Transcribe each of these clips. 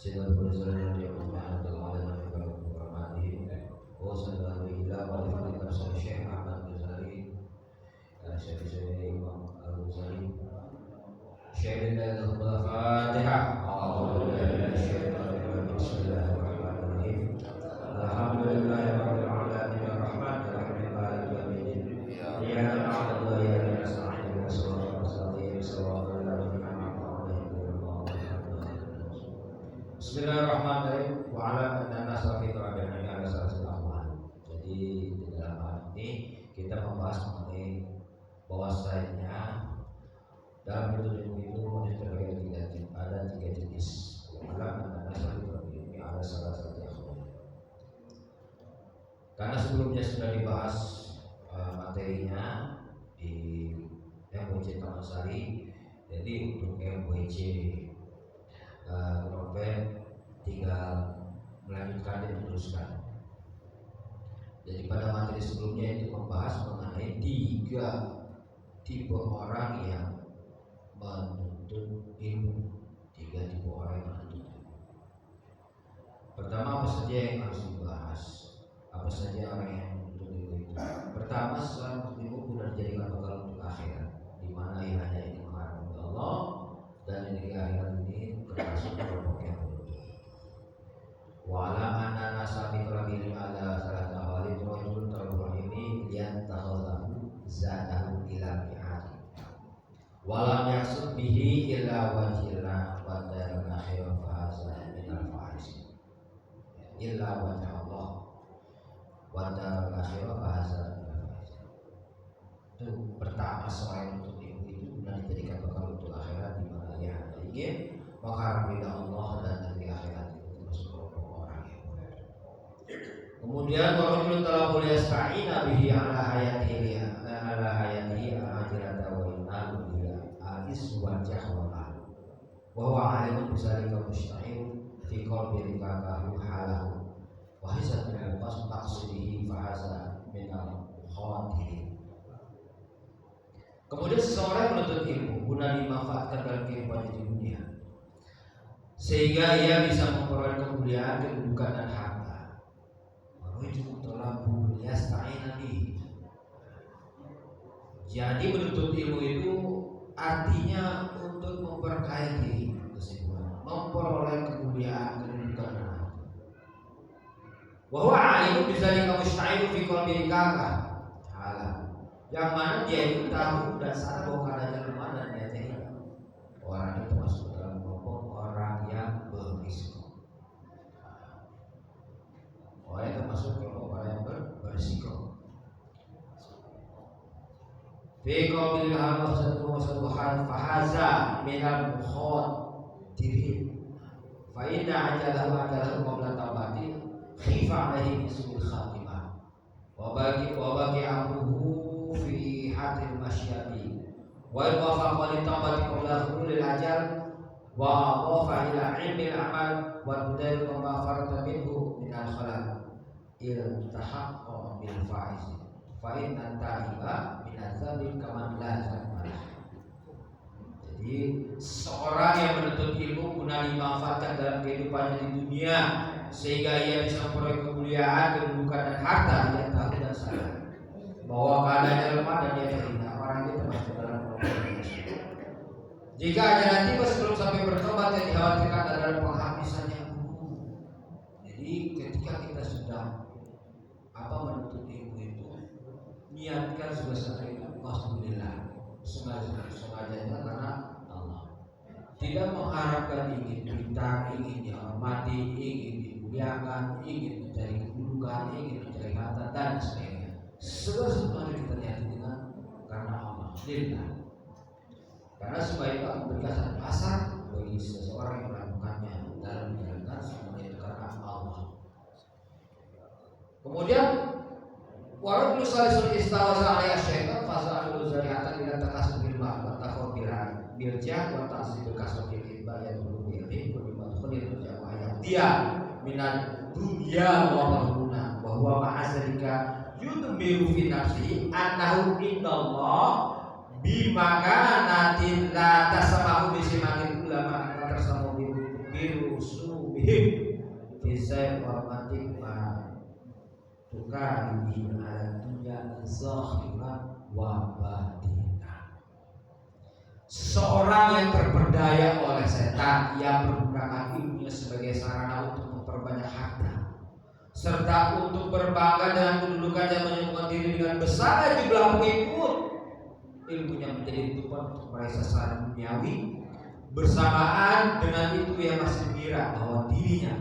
سيدنا الرسول الله تعالى وبركاته وصلى إلى والد الشيخ أحمد الغزالي شيخ الإمام الغزالي شيخ الفاتحة أعوذ بالله من الشيطان الرجيم بسم الله الرحمن الرحيم الحمد لله رب العالمين الرحمن الرحيم مالك يوم الدين إياك نعبد وإياك نستعين اهدنا الصراط المستقيم صراط الذين أنعمت عليهم غير المغضوب عليهم. Bismillahirrahmanirrahim. Wa'ala anna safi ta'abani ala salasil akhwan. Jadi di dalam hal ini kita membahas mengenai bahwasanya dalam hidup itu manusia terbagi ada tiga jenis. Wa'ala anna safi ta'abani ala salasil akhwan. Karena sebelumnya sudah dibahas materinya di MWC Taman Sari. Jadi untuk MWC Novel tinggal melanjutkan dan meneruskan. Jadi pada materi sebelumnya itu membahas mengenai tiga tipe orang yang menuntut ilmu. Tiga tipe orang yang menuntut ilmu. Pertama, apa saja yang harus dibahas? Apa saja orang yang menuntut ilmu itu? Pertama, seorang ilmu sudah dijadikan bekal untuk akhirat, di mana ia hanya ingin mengharap Allah dan di akhirat ini termasuk kelompok yang menuntut. Wala anna nasabi terlebih ada salah awalin rojul terbuat ini yang tahu zadahu ila mi'ati walam yaksud bihi illa wajillah wa darul akhirah fahasa minal fahisi illa wajah Allah wa darul akhirah fahasa minal fahisi. Itu pertama, seorang untuk ilmu itu benar dijadikan bekal untuk akhirat, di mana ia ingin mengharap Allah dan negeri akhirat. Kemudian warajul talabul yasta'ina bihi ala hayatihi al-ajrata wa innahu bihi al-is wa jahwala wa huwa alimun bisalika musta'in fi qalbi rikakahu halahu wa hisat min al-qasd taqsidihi fahasa min al-khawatihi. Kemudian seseorang menuntut ilmu guna dimanfaatkan dalam kehidupan di dunia sehingga ia bisa memperoleh kemuliaan, kedudukan dan harta. Wajib talabul yasta'ina bihi. Jadi menuntut ilmu itu artinya untuk memperkaya diri, memperoleh kemuliaan, kedudukan dan harta. Wa huwa alimun bidzalika musta'in fi qalbi kakah. Yang mana dia itu tahu dan sadar bahwa keadaan lemah dan niatnya hilang. Orang itu termasuk dalam kelompok orang yang berisiko. Orang yang termasuk kelompok orang yang berisiko. Fi qawlil Allah subhanahu fahaza minal mukhatirin. Fa inna ajalahu qabla taubati khifa alaihi bisul khatimah. Wa baqi amruhu fi hatil masyati wa wafaqa li taubati qabla hulul ajal wa adafa ila ilmi al-amal wa tudal ma farata minhu min al-khalaq iltahaqqa bil faiz fa inna ta'iba min azabil kaman la zamala. Jadi seorang yang menuntut ilmu guna dimanfaatkan dalam kehidupannya di dunia sehingga ia bisa memperoleh kemuliaan, kedudukan dan harta, yang tahu dan sadar bahwa keadaannya lemah dan dia terhina. Orang itu termasuk dalam kelompok ini. Jika ajaran tiba sebelum sampai bertobat, yang dikhawatirkan adalah penghabisan yang buruk. Jadi ketika kita sudah menuntut ilmu itu, niatkan sebesar itu, alhamdulillah, sengajanya karena Allah. Tidak mengharapkan ingin berita, ingin dihormati, ingin dimuliakan, ingin mencari kedudukan, ingin mencari harta dan sebagainya. Sebenarnya kita niati dengan karena Allah, lillah. Karena supaya kita memberikan satu dasar bagi seseorang yang melakukannya dalam menjalankan semuanya itu karena Allah. Kemudian warajul salisul istawaza alaihi syaitan fasa'alul zari'atan ila takasub bil ma'ruf wa taqabbiran bil jah wa ta'sibul kasb bil ibadah wa bil ilmi wa bil khalir jamaah dia minad dunya wa mahuna wa huwa ma'azalika yudbiru fi nafsi annahu indallah bimakanatin la tasamahu bisimatil ulama wa tasamahu birusu qulubihim fi warmatik ma tukalihi ala dunya zahiran wa batina. Seorang yang terperdaya oleh setan, yang menggunakan ilmunya sebagai sarana untuk memperbanyak harta, serta untuk berbangga dengan kedudukan yang menyebutkan diri dengan besar jumlah pengikut, ilmunya menjadi tujuan untuk meraih sasaran duniawi. Bersamaan dengan itu ia masih mengira bahwa dirinya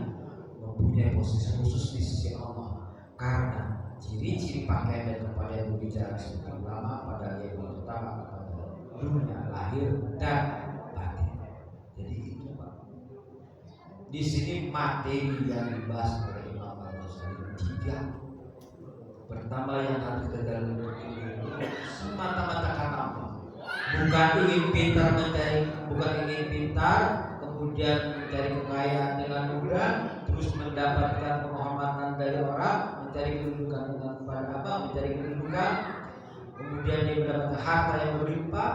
mempunyai posisi khusus di sisi Allah, karena ciri-ciri pakaian dan kepada yang berbicara seperti ulama pada yang pertama kepada dunia lahir dan batin. Jadi itu Pak. Di sini materi yang dibahas oleh Imam Al-Ghazali tiga. Pertama yang harus kita dalami itu semata-mata karena apa? Bukan ingin pintar mencari, bukan ingin pintar kemudian mencari kekayaan dengan mudah, terus mendapatkan penghormatan dari orang, mencari kedudukan dengan pada apa? Mencari kedudukan, kemudian dia mendapatkan harta yang berlimpah.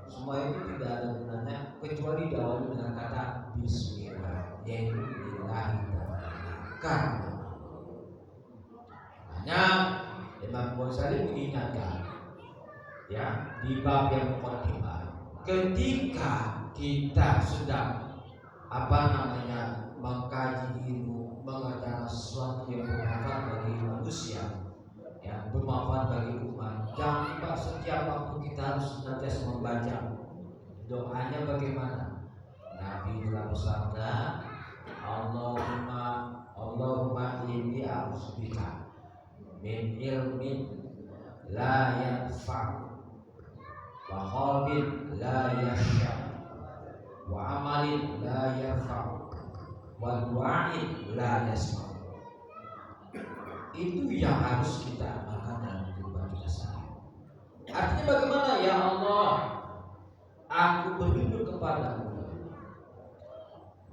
Semua itu tidak ada gunanya kecuali diawali dengan kata Bismillah, yaitu lillahi ta'ala. Karena hanya Imam Ghazali mengingatkan, ya, di bab yang muqaddimah, ketika kita sedang mengkaji ilmu, mengerjakan sesuatu yang bermanfaat bagi manusia, ya, bermanfaat bagi umat, jangan lupa setiap waktu kita harus senantiasa membaca. Doanya bagaimana? Nabi telah bersabda, Allahumma inni a'udzubika min ilmin la yanfa' wa qalbin la yakhsha' wa amalin la yarfa' wa du'ain la yasma'. Itu yang harus kita amalkan dalam kehidupan kita sehari. Artinya bagaimana? Ya Allah, aku berlindung kepadamu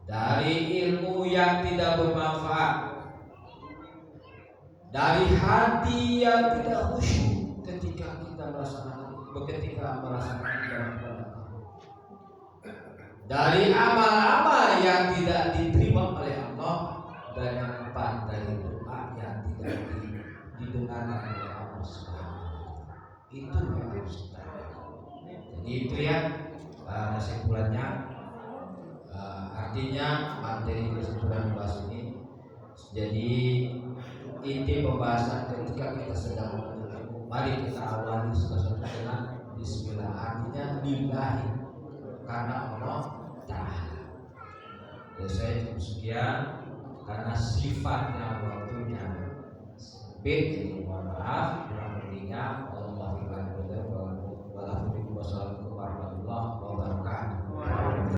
dari ilmu yang tidak bermanfaat, dari hati yang tidak khusyuk ketika kita merasakan ibadah, dari amal-amal yang tidak diterima oleh Allah, dan yang keempat dari doa yang tidak didengarkan oleh Allah Subhanahu. Itu yang harus kita lakukan. Jadi itu ya kesimpulannya. Artinya materi kesimpulan bahas ini, jadi inti pembahasan ketika kita sedang menuntut ilmu, mari kita awali sesuatu dengan Bismillah, artinya lillahi, karena Allah Ta'ala. Ya, saya cukup sekian karena sifatnya waktunya sempit. Mohon maaf kurang lebihnya. Wassalamualaikum warahmatullahi wabarakatuh.